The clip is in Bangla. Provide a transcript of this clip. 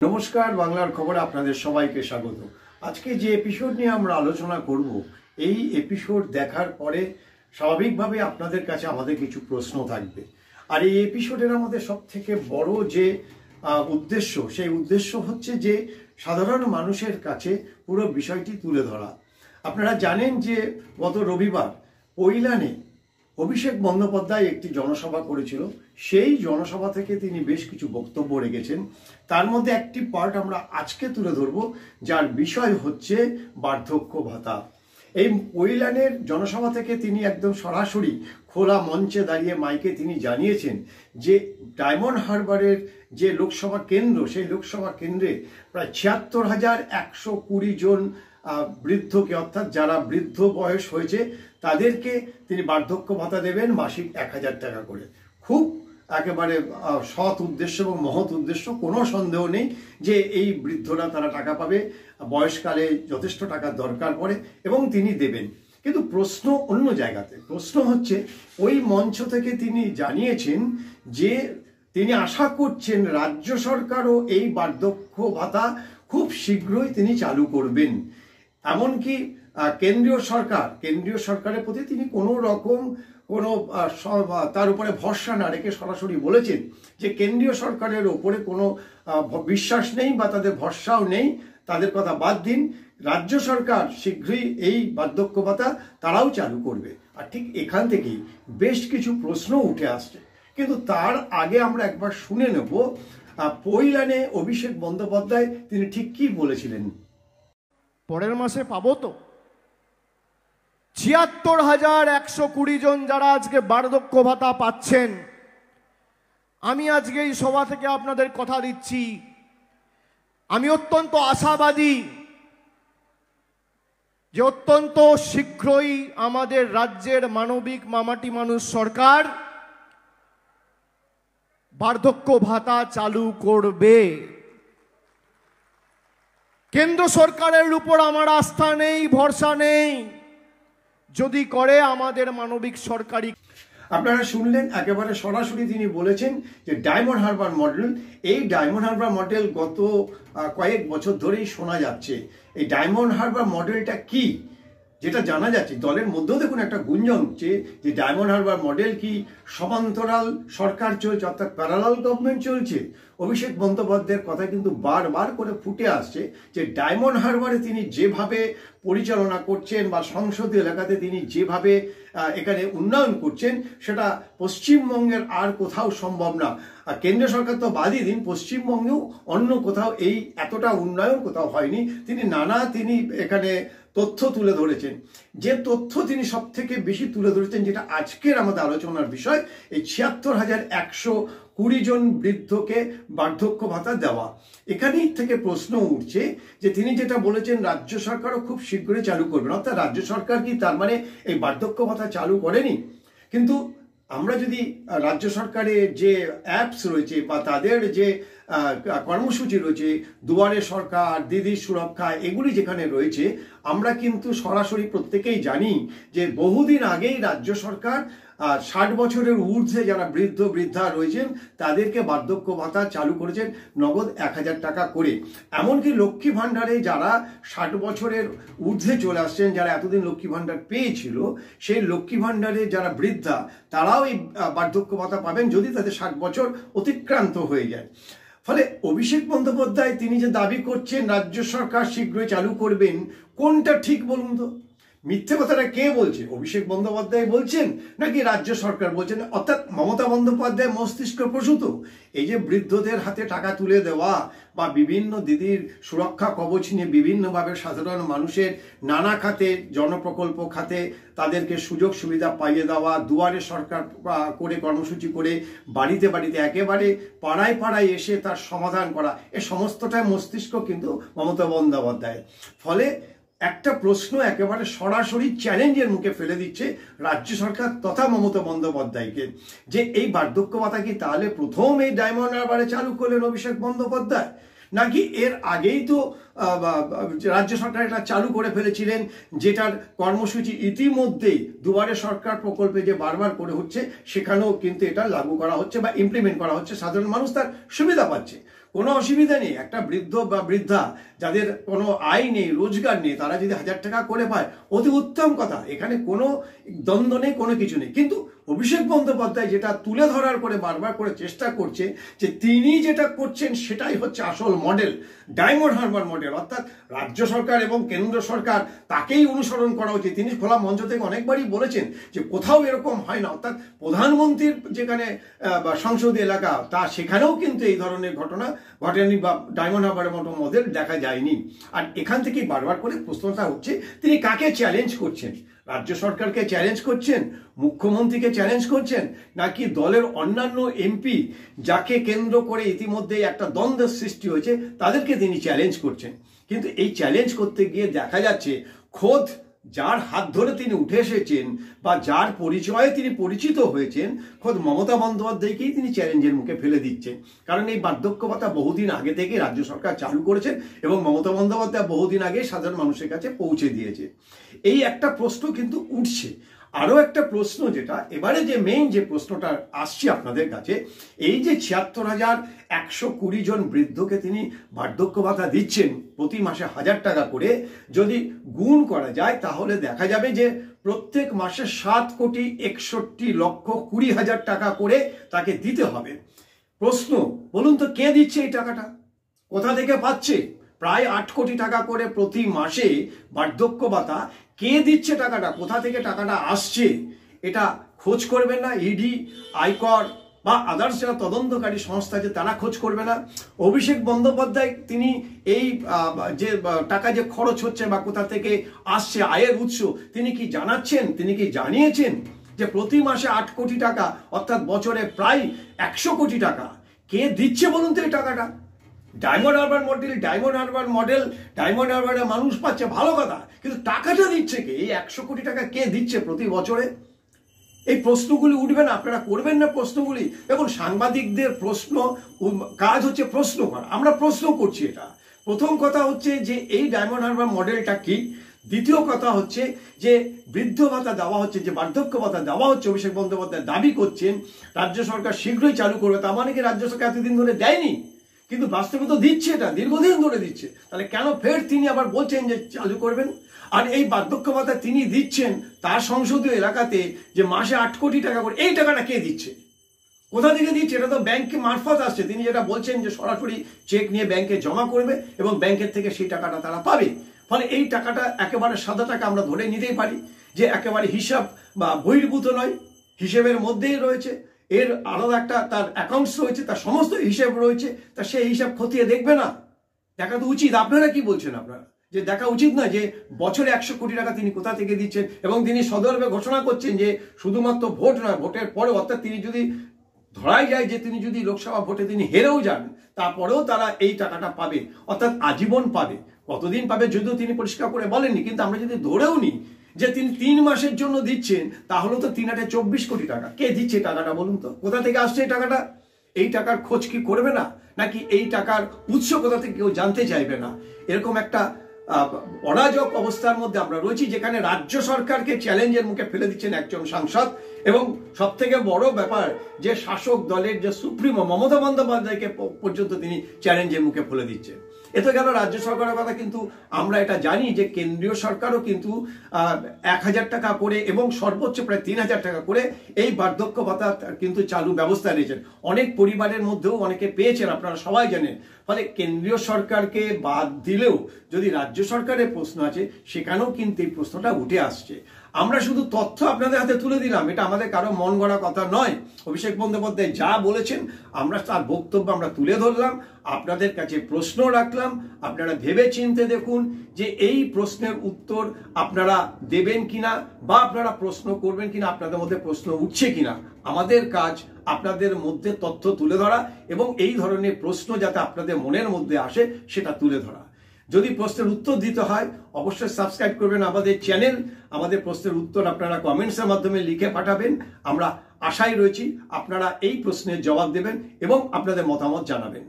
নমস্কার, বাংলার খবরে আপনাদের সবাইকে স্বাগত। আজকে যে এপিসোড নিয়ে আমরা আলোচনা করব, এই এপিসোড দেখার পরে স্বাভাবিকভাবে আপনাদের কাছে আমাদের কিছু প্রশ্ন থাকবে। আর এই এপিসোডের আমাদের সব থেকে বড় যে উদ্দেশ্য, সেই উদ্দেশ্য হচ্ছে যে সাধারণ মানুষের কাছে পুরো বিষয়টি তুলে ধরা। আপনারা জানেন যে গত রবিবার কৈলানে অভিষেক বন্দ্যোপাধ্যায় একটি জনসভা করেছিল। সেই জনসভা থেকে তিনি বেশ কিছু বক্তব্য রেখেছেন। তার মধ্যে একটি পার্ট আমরা আজকে তুলে ধরব, যার বিষয় হচ্ছে বার্ধক্য ভাতা। এই কৈলানের জনসভা থেকে তিনি একদম সরাসরি খোলা মঞ্চে দাঁড়িয়ে মাইকে তিনি জানিয়েছেন যে ডায়মন্ড হারবারের যে লোকসভা কেন্দ্র, সেই লোকসভা কেন্দ্রে প্রায় ৭৬,১২০ জন বৃদ্ধকে, অর্থাৎ যারা বৃদ্ধ বয়স হয়েছে তাদেরকে তিনি বার্ধক্য ভাতা দেবেন মাসিক ১,০০০ টাকা করে। খুব একেবারে সৎ উদ্দেশ্য এবং মহৎ উদ্দেশ্য, কোনো সন্দেহ নেই যে এই বৃদ্ধরা তারা টাকা পাবে, বয়সকালে যথেষ্ট টাকার দরকার পড়ে এবং তিনি দেবেন। কিন্তু প্রশ্ন অন্য জায়গাতে। প্রশ্ন হচ্ছে ওই মঞ্চ থেকে তিনি জানিয়েছেন যে তিনি আশা করছেন রাজ্য সরকারও এই বার্ধক্য ভাতা খুব শীঘ্রই তিনি চালু করবেন। এমনকি কেন্দ্রীয় সরকারের প্রতি তিনি কোনো রকম তার উপরে ভরসা না রেখে সরাসরি বলেছেন যে কেন্দ্রীয় সরকারের ওপরে কোনো বিশ্বাস নেই বা তাদের ভরসাও নেই, তাদের কথা বাদ দিন, রাজ্য সরকার শীঘ্রই এই বার্ধক্য ভাতা তারাও চালু করবে। আর ঠিক এখান থেকেই বেশ কিছু প্রশ্ন উঠে আসছে। কিন্তু তার আগে আমরা একবার শুনে নেব কৈলানে অভিষেক বন্দ্যোপাধ্যায় তিনি ঠিক কি বলেছিলেন। পরের মাসে পাবো তো ৭৬,১২০ জন যারা আজকে বার্ধক্য ভাতা পাচ্ছেন। আমি আজকে এই সভা থেকে আপনাদের কথা দিচ্ছি, আমি অত্যন্ত আশাবাদী যে অত্যন্ত শীঘ্রই আমাদের রাজ্যের মানবিক মামাটি মানুষ সরকার বার্ধক্য ভাতা চালু করবে। কেন্দ্র সরকারের উপর আমার আস্থা নেই, ভরসা নেই, যদি করে আমাদের মানবিক সরকারি। আপনারা শুনলেন, একেবারে সরাসরি তিনি বলেছেন যে ডায়মন্ড হারবার মডেল, এই ডায়মন্ড হারবার মডেল গত কয়েক বছর ধরেই শোনা যাচ্ছে। এই ডায়মন্ড হারবার মডেলটা কি, যেটা জানা যাচ্ছে দলের মধ্যেও দেখুন একটা গুঞ্জন হচ্ছে যে ডায়মন্ড হারবার মডেল কি সমান্তরাল সরকার চলছে, অর্থাৎ প্যারালাল গভর্নমেন্ট চলছে। অভিষেক বন্দ্যোপাধ্যায়ের কথা কিন্তু বারবার করে ফুটে আসছে যে ডায়মন্ড হারবারে তিনি যেভাবে পরিচালনা করছেন বা সংসদীয় এলাকাতে তিনি যেভাবে এখানে উন্নয়ন করছেন, সেটা পশ্চিমবঙ্গের আর কোথাও সম্ভব না। আর কেন্দ্র সরকার তো বাদই দিন, পশ্চিমবঙ্গেও অন্য কোথাও এই এতটা উন্নয়ন কোথাও হয়নি। তিনি এখানে তথ্য তুলে ধরেছেন। যে তথ্য তিনি সব থেকে বেশি তুলে ধরেছেন, যেটা আজকের আমাদের আলোচনার বিষয়, এই ৭৬,১২০ জন বৃদ্ধকে বার্ধক্য ভাতা দেওয়া। এখানেই থেকে প্রশ্ন উঠছে যে তিনি যেটা বলেছেন রাজ্য সরকারও খুব শীঘ্রই চালু করবেন, অর্থাৎ রাজ্য সরকার কি তার মানে এই বার্ধক্য ভাতা চালু করেনি? কিন্তু আমরা যদি রাজ্য সরকারের যে অ্যাপস রয়েছে বা তাদের যে কর্মসূচি রয়েছে, দুয়ারে সরকার, দিদির সুরক্ষা, এগুলি যেখানে রয়েছে, আমরা কিন্তু সরাসরি প্রত্যেকেই জানি যে বহুদিন আগেই রাজ্য সরকার ৬০ বছরের ঊর্ধ্বে যারা বৃদ্ধা রয়েছেন তাদেরকে বার্ধক্য ভাতা চালু করেছেন নগদ ১,০০০ টাকা করে। এমনকি লক্ষ্মী ভাণ্ডারে যারা ৬০ বছরের ঊর্ধ্বে চলে আসছেন, যারা এতদিন লক্ষ্মী ভাণ্ডার পেয়েছিল, সেই লক্ষ্মী ভাণ্ডারে যারা বৃদ্ধা তারাও এই বার্ধক্য ভাতা পাবেন যদি তাদের ৬০ বছর অতিক্রান্ত হয়ে যায়। ফলে অভিষেক বন্দ্যোপাধ্যায় তিনি যে দাবি করছেন রাজ্য সরকার শীঘ্রই চালু করবেন, কোনটা ঠিক বলুন তো? মিথ্যে কথাটা কে বলছে? অভিষেক বন্দ্যোপাধ্যায় বলছেন নাকি রাজ্য সরকার বলছেন? অর্থাৎ মমতা বন্দ্যোপাধ্যায় মস্তিষ্ক প্রসূত। এই যে বৃদ্ধদের হাতে টাকা তুলে দেওয়া বা বিভিন্ন দিদির সুরক্ষা কবচ নিয়ে বিভিন্নভাবে সাধারণ মানুষের নানা খাতে, জনপ্রকল্প খাতে তাদেরকে সুযোগ সুবিধা পাইয়ে দেওয়া, দুয়ারে সরকার করে কর্মসূচি করে বাড়িতে বাড়িতে একেবারে পাড়ায় পাড়ায় এসে তার সমাধান করা, এ সমস্তটাই মস্তিষ্ক কিন্তু মমতা বন্দ্যোপাধ্যায়। ফলে একটা প্রশ্ন একেবারে সরাসরি চ্যালেঞ্জের মুখে ফেলে দিচ্ছে রাজ্য সরকার তথা মমতা বন্দ্যোপাধ্যায়কে, যে এই বার্ধক্য ভাতা কি তাহলে প্রথম এই ডায়মন্ড হারবারে চালু করলেন অভিষেক বন্দ্যোপাধ্যায়, নাকি এর আগেই তো রাজ্য সরকার এটা চালু করে ফেলেছিলেন, যেটার কর্মসূচি ইতিমধ্যেই দুয়ারে সরকার প্রকল্পে যে বারবার করে হচ্ছে সেখানেও কিন্তু এটা লাগু করা হচ্ছে বা ইমপ্লিমেন্ট করা হচ্ছে, সাধারণ মানুষ তার সুবিধা পাচ্ছে। কোনো অসুবিধা নেই। একটা বৃদ্ধ বা বৃদ্ধা যাদের কোনো আয় নেই, রোজগার নেই, তারা যদি 1000 টাকা করে পায় অতি উত্তম কথা, এখানে কোনো দ্বন্দ্ব নেই, কোনো কিছু নেই। কিন্তু অভিষেক বন্দ্যোপাধ্যায় যেটা তুলে ধরার করে বারবার করে চেষ্টা করছে যে তিনি যেটা করছেন সেটাই হচ্ছে আসল মডেল, ডায়মন্ড হারবার মডেল, অর্থাৎ রাজ্য সরকার এবং কেন্দ্র সরকার তাকেই অনুসরণ করা উচিত। তিনি খোলা মঞ্চ থেকে অনেকবারই বলেছেন যে কোথাও এরকম হয় না, অর্থাৎ প্রধানমন্ত্রীর যেখানে সংসদীয় এলাকা তা সেখানেও কিন্তু এই ধরনের ঘটনা ঘটেনি বা ডায়মন্ড হারবারের মতো মডেল দেখা যায়নি। আর এখান থেকেই বারবার করে প্রশ্নটা হচ্ছে তিনি কাকে চ্যালেঞ্জ করছেন? রাজ্য সরকারকে চ্যালেঞ্জ করছেন, মুখ্যমন্ত্রীকে চ্যালেঞ্জ করছেন, নাকি দলের অন্যান্য এমপি যাকে কেন্দ্র করে ইতিমধ্যে একটা দ্বন্দ্বের সৃষ্টি হয়েছে তাদেরকে তিনি চ্যালেঞ্জ করছেন? কিন্তু এই চ্যালেঞ্জ করতে গিয়ে দেখা যাচ্ছে খোদ যার হাত ধরে তিনি উঠে এসেছেন বা যার পরিচয়ে তিনি পরিচিত হয়েছেন, খোদ মমতা বন্দ্যোপাধ্যায়কেই তিনি চ্যালেঞ্জের মুখে ফেলে দিচ্ছেন। কারণ এই বার্ধক্য ভাতা বহুদিন আগে থেকে রাজ্য সরকার চালু করেছেন এবং মমতা বন্দ্যোপাধ্যায় বহুদিন আগে সাধারণ মানুষের কাছে পৌঁছে দিয়েছে। এই একটা প্রশ্ন কিন্তু উঠছে। আরো একটা প্রশ্ন যেটা এবারে যে মেইন যে প্রশ্নটা আসছে আপনাদের কাছে, এই যে ৭৬,১২০ জন বৃদ্ধকে তিনি বার্ধক্য ভাতা দিচ্ছেন প্রতি মাসে 1000 টাকা করে, যদি গুণ করা যায় তাহলে দেখা যাবে যে প্রত্যেক মাসে ৭,৬১,২০,০০০ টাকা করে তাকে দিতে হবে। প্রশ্ন, বলুন তো কে দিচ্ছে এই টাকাটা? কোথা থেকে পাচ্ছে? প্রায় 8 কোটি টাকা করে প্রতি মাসে বার্ধক্য ভাতা কে দিচ্ছে? টাকাটা কোথা থেকে টাকাটা আসছে এটা খোঁজ করবেন না? ইডি, আয়কর বা আদার্স যারা তদন্তকারী সংস্থা আছে তারা খোঁজ করবে না? অভিষেক বন্দ্যোপাধ্যায় তিনি এই যে টাকা যে খরচ হচ্ছে বা কোথা থেকে আসছে আয়ের উৎস তিনি কি জানাচ্ছেন? তিনি কি জানিয়েছেন যে প্রতি মাসে 8 কোটি টাকা অর্থাৎ বছরে প্রায় 100 কোটি টাকা কে দিচ্ছে বলুন তো এই টাকাটা? ডায়মন্ড হারবার মডেল, ডায়মন্ড হারবার মডেল, ডায়মন্ড হারবারে মানুষ পাচ্ছে, ভালো কথা, কিন্তু টাকাটা দিচ্ছে কে? এই 100 কোটি টাকা কে দিচ্ছে প্রতি বছরে? এই প্রশ্নগুলি উঠবে না? আপনারা করবেন না প্রশ্নগুলি? দেখুন, সাংবাদিকদের প্রশ্ন কাজ হচ্ছে প্রশ্ন করা, আমরা প্রশ্ন করছি। এটা প্রথম কথা হচ্ছে যে এই ডায়মন্ড হারবার মডেলটা কি। দ্বিতীয় কথা হচ্ছে যে বৃদ্ধ ভাতা দেওয়া হচ্ছে, যে বার্ধক্য ভাতা দেওয়া হচ্ছে, অভিষেক বন্দ্যোপাধ্যায় দাবি করছেন রাজ্য সরকার শীঘ্রই চালু করবে। তার মানে কি রাজ্য সরকার এতদিন ধরে দেয়নি? কিন্তু বাস্তবে তো দিচ্ছে, এটা দীর্ঘদিন ধরে দিচ্ছে। তাহলে কেন ফের তিনি আবার বলছেন যে চালু করবেন? আর এই বার্ধক্য ভাতা তিনি দিচ্ছেন তার সংসদীয় এলাকাতে যে মাসে 8 কোটি টাকা করে, এই টাকাটা কে দিচ্ছে? কোথা থেকে দিচ্ছে? এটা তো ব্যাংকে মারফত আসছে। তিনি যেটা বলছেন যে সরাসরি চেক নিয়ে ব্যাংকে জমা করবে এবং ব্যাংকের থেকে সেই টাকাটা তারা পাবে। ফলে এই টাকাটা একেবারে সাদা টাকা আমরা ধরে নিতেই পারি যে একেবারে হিসাব বা বহির্ভূত নয়, হিসেবের মধ্যেই রয়েছে। এর আলাদা একটা তার অ্যাকাউন্টস রয়েছে, তার সমস্ত হিসাব রয়েছে। তা সেই হিসাব খতিয়ে দেখবে না? দেখা তো উচিত। আপনারা কি বলছেন? আপনারা যে দেখা উচিত না যে বছরে 100 কোটি টাকা তিনি কোথা থেকে দিচ্ছেন? এবং তিনি সদর্ভে ঘোষণা করছেন যে শুধুমাত্র ভোট নয়, ভোটের পরে, অর্থাৎ তিনি যদি ধরাই যায় যে তিনি যদি লোকসভা ভোটে তিনি হেরেও যান, তারপরেও তারা এই টাকাটা পাবে, অর্থাৎ আজীবন পাবে। কতদিন পাবে যদিও তিনি পরিষ্কার করে বলেননি, কিন্তু আমরা যদি ধরেও নিই যে তিনি 3 মাসের জন্য দিচ্ছেন, তাহলে তো 3/24 কোটি টাকা। কে দিচ্ছে টাকাটা বলুন তো? কোথা থেকে আসছে এই টাকাটা? এই টাকার খোঁজ কি করবে না? নাকি এই টাকার উৎস কোথা থেকে কেউ জানতে চাইবে না? এরকম একটা অরাজক অবস্থার মধ্যে আমরা রয়েছি, যেখানে রাজ্য সরকারকে চ্যালেঞ্জের মুখে ফেলে দিচ্ছেন একজন সাংসদ, এবং সব থেকে বড় ব্যাপার যে শাসক দলের যে সুপ্রিমো মমতা বন্দ্যোপাধ্যায়কে পর্যন্ত তিনি চ্যালেঞ্জের মুখে ফেলে দিচ্ছেন। এতে গেল রাজ্য সরকারের কথা, কিন্তু আমরা এটা জানি যে কেন্দ্রীয় সরকারও কিন্তু 1000 টাকা করে এবং সর্বোচ্চ প্রায় 3000 টাকা করে এই বার্ধক্য ভাতা কিন্তু চালু ব্যবস্থা নিয়েছেন। অনেক পরিবারের মধ্যেও অনেকে পেয়েছেন, আপনারা সবাই জানেন। ফলে কেন্দ্রীয় সরকারকে বাদ দিলেও যদি রাজ্য সরকারের প্রশ্ন আছে, সেখানেও কিন্তু এই প্রশ্নটা উঠে আসছে। আমরা শুধু তথ্য আপনাদের হাতে তুলে দিলাম, এটা আমাদের কারো মন গড়া কথা নয়। অভিষেক বন্দ্যোপাধ্যায় যা বলেছেন আমরা তার বক্তব্য আমরা তুলে ধরলাম, আপনাদের কাছে প্রশ্ন রাখলাম। আপনারা ভেবে চিন্তে দেখুন যে এই প্রশ্নের উত্তর আপনারা দেবেন কিনা বা আপনারা প্রশ্ন করবেন কিনা, আপনাদের মধ্যে প্রশ্ন উঠছে কিনা। আমাদের কাজ আপনাদের মধ্যে তথ্য তুলে ধরা এবং এই ধরনের প্রশ্ন যাতে আপনাদের মনের মধ্যে আসে সেটা তুলে ধরা। যদি প্রশ্নের উত্তর দিতে হয় অবশ্যই সাবস্ক্রাইব করবেন আমাদের চ্যানেল। আমাদের প্রশ্নের উত্তর আপনারা কমেন্টসের মাধ্যমে লিখে পাঠাবেন। আমরা আশায় রয়েছি আপনারা এই প্রশ্নের জবাব দেবেন এবং আপনাদের মতামত জানাবেন।